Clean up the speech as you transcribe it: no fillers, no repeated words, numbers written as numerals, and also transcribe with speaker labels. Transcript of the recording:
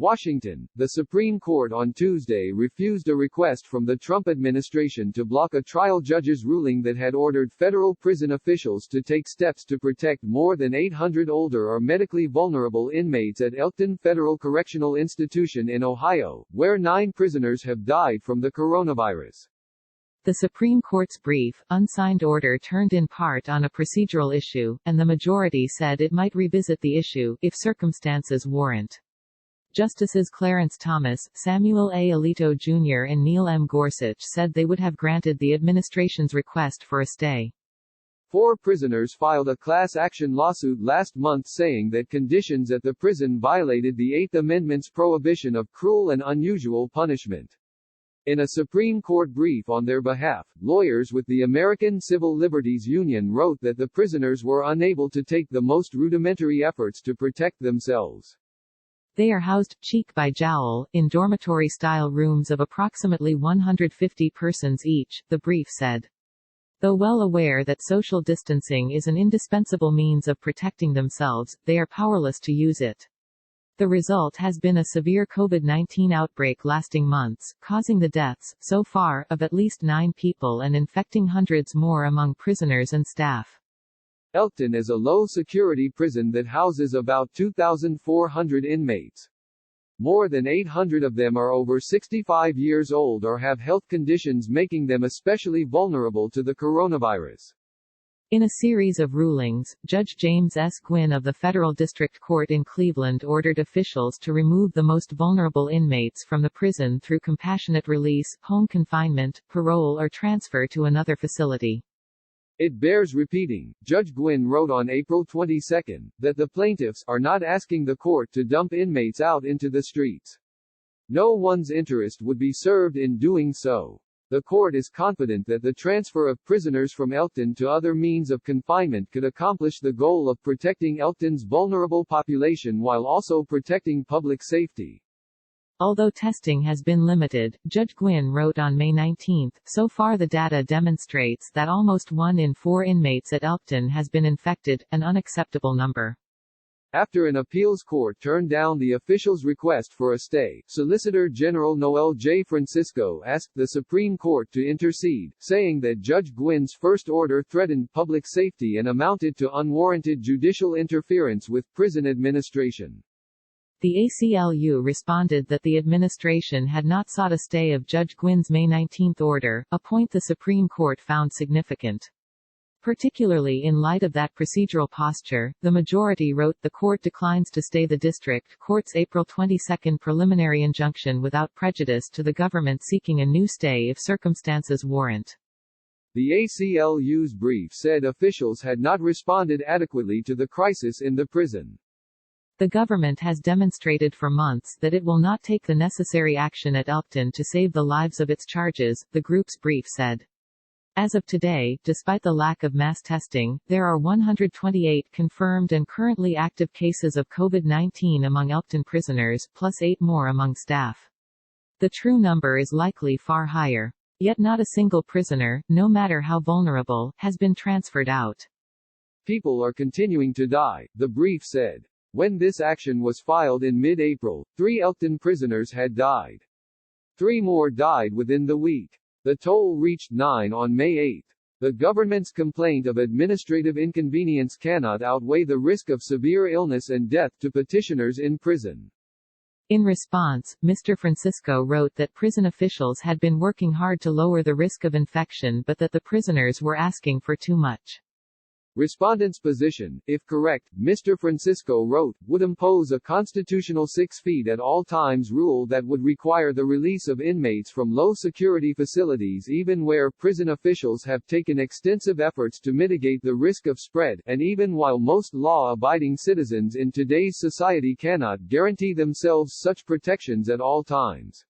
Speaker 1: Washington, the Supreme Court on Tuesday refused a request from the Trump administration to block a trial judge's ruling that had ordered federal prison officials to take steps to protect more than 800 older or medically vulnerable inmates at Elkton Federal Correctional Institution in Ohio, where 9 prisoners have died from the coronavirus.
Speaker 2: The Supreme Court's brief, unsigned order turned in part on a procedural issue, and the majority said it might revisit the issue, if circumstances warrant. Justices Clarence Thomas, Samuel A. Alito Jr. and Neil M. Gorsuch said they would have granted the administration's request for a stay.
Speaker 1: 4 prisoners filed a class action lawsuit last month saying that conditions at the prison violated the Eighth Amendment's prohibition of cruel and unusual punishment. In a Supreme Court brief on their behalf, lawyers with the American Civil Liberties Union wrote that the prisoners were unable to take the most rudimentary efforts to protect themselves.
Speaker 2: They are housed, cheek by jowl, in dormitory-style rooms of approximately 150 persons each, the brief said. Though well aware that social distancing is an indispensable means of protecting themselves, they are powerless to use it. The result has been a severe COVID-19 outbreak lasting months, causing the deaths, so far, of at least 9 people and infecting hundreds more among prisoners and staff.
Speaker 1: Elkton is a low-security prison that houses about 2,400 inmates. More than 800 of them are over 65 years old or have health conditions making them especially vulnerable to the coronavirus.
Speaker 2: In a series of rulings, Judge James S. Gwynn of the Federal District Court in Cleveland ordered officials to remove the most vulnerable inmates from the prison through compassionate release, home confinement, parole or transfer to another facility.
Speaker 1: It bears repeating, Judge Gwynn wrote on April 22, that the plaintiffs are not asking the court to dump inmates out into the streets. No one's interest would be served in doing so. The court is confident that the transfer of prisoners from Elkton to other means of confinement could accomplish the goal of protecting Elkton's vulnerable population while also protecting public safety.
Speaker 2: Although testing has been limited, Judge Gwynn wrote on May 19, so far the data demonstrates that almost 1 in 4 inmates at Elkton has been infected, an unacceptable number.
Speaker 1: After an appeals court turned down the official's request for a stay, Solicitor General Noel J. Francisco asked the Supreme Court to intercede, saying that Judge Gwynn's first order threatened public safety and amounted to unwarranted judicial interference with prison administration.
Speaker 2: The ACLU responded that the administration had not sought a stay of Judge Gwynn's May 19 order, a point the Supreme Court found significant. Particularly in light of that procedural posture, the majority wrote the court declines to stay the district court's April 22 preliminary injunction without prejudice to the government seeking a new stay if circumstances warrant.
Speaker 1: The ACLU's brief said officials had not responded adequately to the crisis in the prison.
Speaker 2: The government has demonstrated for months that it will not take the necessary action at Elkton to save the lives of its charges, the group's brief said. As of today, despite the lack of mass testing, there are 128 confirmed and currently active cases of COVID-19 among Elkton prisoners, plus 8 more among staff. The true number is likely far higher. Yet not a single prisoner, no matter how vulnerable, has been transferred out.
Speaker 1: People are continuing to die, the brief said. When this action was filed in mid-April, 3 Elkton prisoners had died. 3 more died within the week. The toll reached 9 on May 8. The government's complaint of administrative inconvenience cannot outweigh the risk of severe illness and death to petitioners in prison.
Speaker 2: In response, Mr. Francisco wrote that prison officials had been working hard to lower the risk of infection but that the prisoners were asking for too much.
Speaker 1: Respondent's position, if correct, Mr. Francisco wrote, would impose a constitutional 6 feet at all times rule that would require the release of inmates from low-security facilities even where prison officials have taken extensive efforts to mitigate the risk of spread, and even while most law-abiding citizens in today's society cannot guarantee themselves such protections at all times.